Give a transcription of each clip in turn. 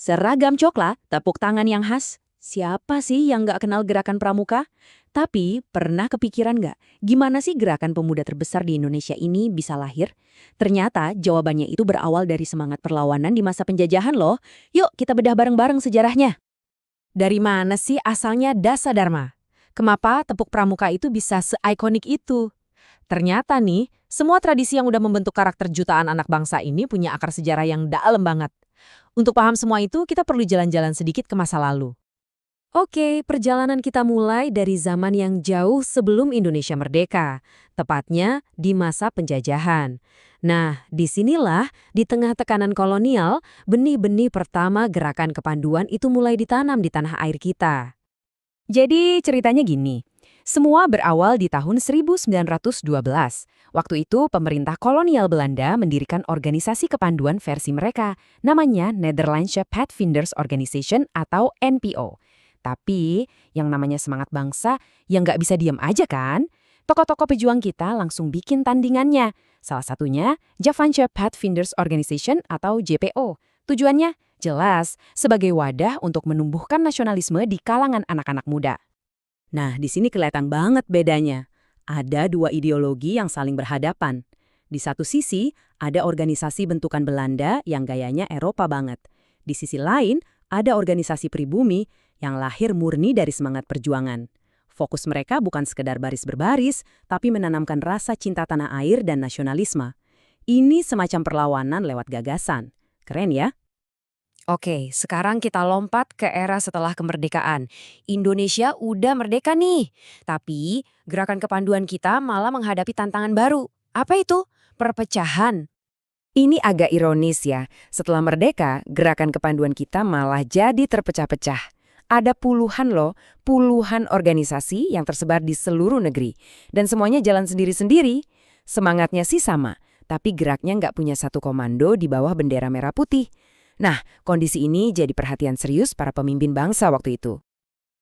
Seragam coklat, tepuk tangan yang khas. Siapa sih yang nggak kenal gerakan pramuka? Tapi pernah kepikiran nggak, gimana sih gerakan pemuda terbesar di Indonesia ini bisa lahir? Ternyata jawabannya itu berawal dari semangat perlawanan di masa penjajahan loh. Yuk kita bedah bareng-bareng sejarahnya. Dari mana sih asalnya Dasa Dharma? Kenapa tepuk pramuka itu bisa seikonik itu? Ternyata nih, semua tradisi yang udah membentuk karakter jutaan anak bangsa ini punya akar sejarah yang dalam banget. Untuk paham semua itu, kita perlu jalan-jalan sedikit ke masa lalu. Oke, perjalanan kita mulai dari zaman yang jauh sebelum Indonesia merdeka, tepatnya di masa penjajahan. Nah, disinilah, di tengah tekanan kolonial, benih-benih pertama gerakan kepanduan itu mulai ditanam di tanah air kita. Jadi ceritanya gini, semua berawal di tahun 1912. Waktu itu pemerintah kolonial Belanda mendirikan organisasi kepanduan versi mereka, namanya Nederlandse Padvinders Organization atau NPO. Tapi yang namanya semangat bangsa yang nggak bisa diam aja kan? Tokoh-tokoh pejuang kita langsung bikin tandingannya. Salah satunya Javaanse Padvinders Organization atau JPO. Tujuannya jelas sebagai wadah untuk menumbuhkan nasionalisme di kalangan anak-anak muda. Nah, di sini kelihatan banget bedanya. Ada dua ideologi yang saling berhadapan. Di satu sisi, ada organisasi bentukan Belanda yang gayanya Eropa banget. Di sisi lain, ada organisasi pribumi yang lahir murni dari semangat perjuangan. Fokus mereka bukan sekedar baris berbaris, tapi menanamkan rasa cinta tanah air dan nasionalisme. Ini semacam perlawanan lewat gagasan. Keren ya? Oke, sekarang kita lompat ke era setelah kemerdekaan. Indonesia udah merdeka nih, tapi gerakan kepanduan kita malah menghadapi tantangan baru. Apa itu? Perpecahan. Ini agak ironis ya, setelah merdeka, gerakan kepanduan kita malah jadi terpecah-pecah. Ada puluhan organisasi yang tersebar di seluruh negeri. Dan semuanya jalan sendiri-sendiri. Semangatnya sih sama, tapi geraknya nggak punya satu komando di bawah bendera merah putih. Nah, kondisi ini jadi perhatian serius para pemimpin bangsa waktu itu.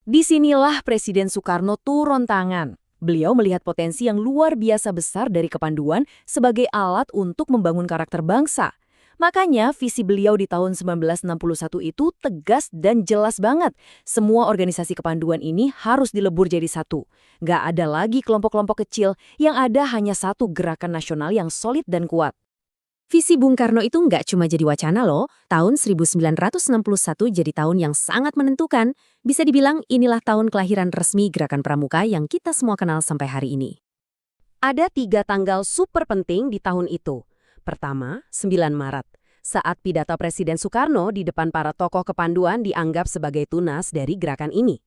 Disinilah Presiden Soekarno turun tangan. Beliau melihat potensi yang luar biasa besar dari kepanduan sebagai alat untuk membangun karakter bangsa. Makanya visi beliau di tahun 1961 itu tegas dan jelas banget. Semua organisasi kepanduan ini harus dilebur jadi satu. Nggak ada lagi kelompok-kelompok kecil, yang ada hanya satu gerakan nasional yang solid dan kuat. Visi Bung Karno itu nggak cuma jadi wacana loh. Tahun 1961 jadi tahun yang sangat menentukan. Bisa dibilang inilah tahun kelahiran resmi Gerakan Pramuka yang kita semua kenal sampai hari ini. Ada 3 tanggal super penting di tahun itu. Pertama, 9 Maret. Saat pidato Presiden Soekarno di depan para tokoh kepanduan dianggap sebagai tunas dari gerakan ini.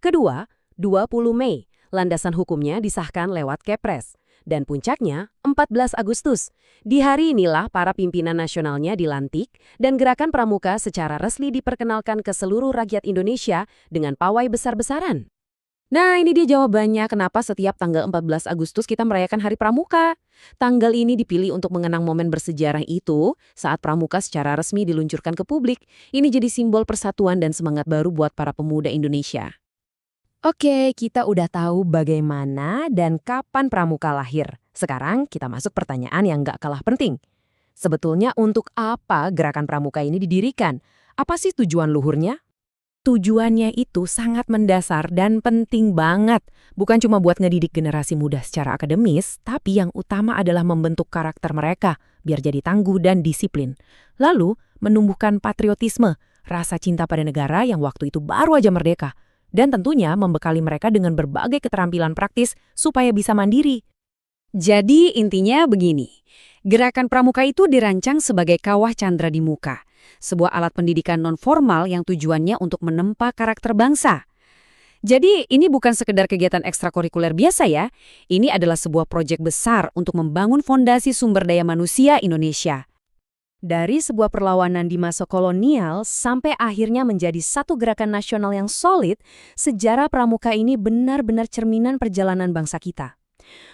Kedua, 20 Mei. Landasan hukumnya disahkan lewat Kepres. Dan puncaknya, 14 Agustus. Di hari inilah para pimpinan nasionalnya dilantik dan Gerakan Pramuka secara resmi diperkenalkan ke seluruh rakyat Indonesia dengan pawai besar-besaran. Nah, ini dia jawabannya kenapa setiap tanggal 14 Agustus kita merayakan Hari Pramuka. Tanggal ini dipilih untuk mengenang momen bersejarah itu saat Pramuka secara resmi diluncurkan ke publik. Ini jadi simbol persatuan dan semangat baru buat para pemuda Indonesia. Oke, kita udah tahu bagaimana dan kapan Pramuka lahir. Sekarang kita masuk pertanyaan yang nggak kalah penting. Sebetulnya untuk apa Gerakan Pramuka ini didirikan? Apa sih tujuan luhurnya? Tujuannya itu sangat mendasar dan penting banget. Bukan cuma buat ngedidik generasi muda secara akademis, tapi yang utama adalah membentuk karakter mereka, biar jadi tangguh dan disiplin. Lalu, menumbuhkan patriotisme, rasa cinta pada negara yang waktu itu baru aja merdeka. Dan tentunya membekali mereka dengan berbagai keterampilan praktis supaya bisa mandiri. Jadi intinya begini, Gerakan Pramuka itu dirancang sebagai kawah candra di muka. Sebuah alat pendidikan non-formal yang tujuannya untuk menempa karakter bangsa. Jadi ini bukan sekedar kegiatan ekstrakurikuler biasa ya. Ini adalah sebuah proyek besar untuk membangun fondasi sumber daya manusia Indonesia. Dari sebuah perlawanan di masa kolonial sampai akhirnya menjadi satu gerakan nasional yang solid, sejarah Pramuka ini benar-benar cerminan perjalanan bangsa kita.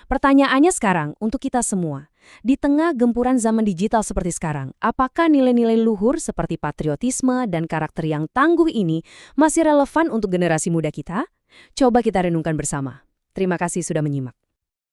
Pertanyaannya sekarang untuk kita semua, di tengah gempuran zaman digital seperti sekarang, apakah nilai-nilai luhur seperti patriotisme dan karakter yang tangguh ini masih relevan untuk generasi muda kita? Coba kita renungkan bersama. Terima kasih sudah menyimak.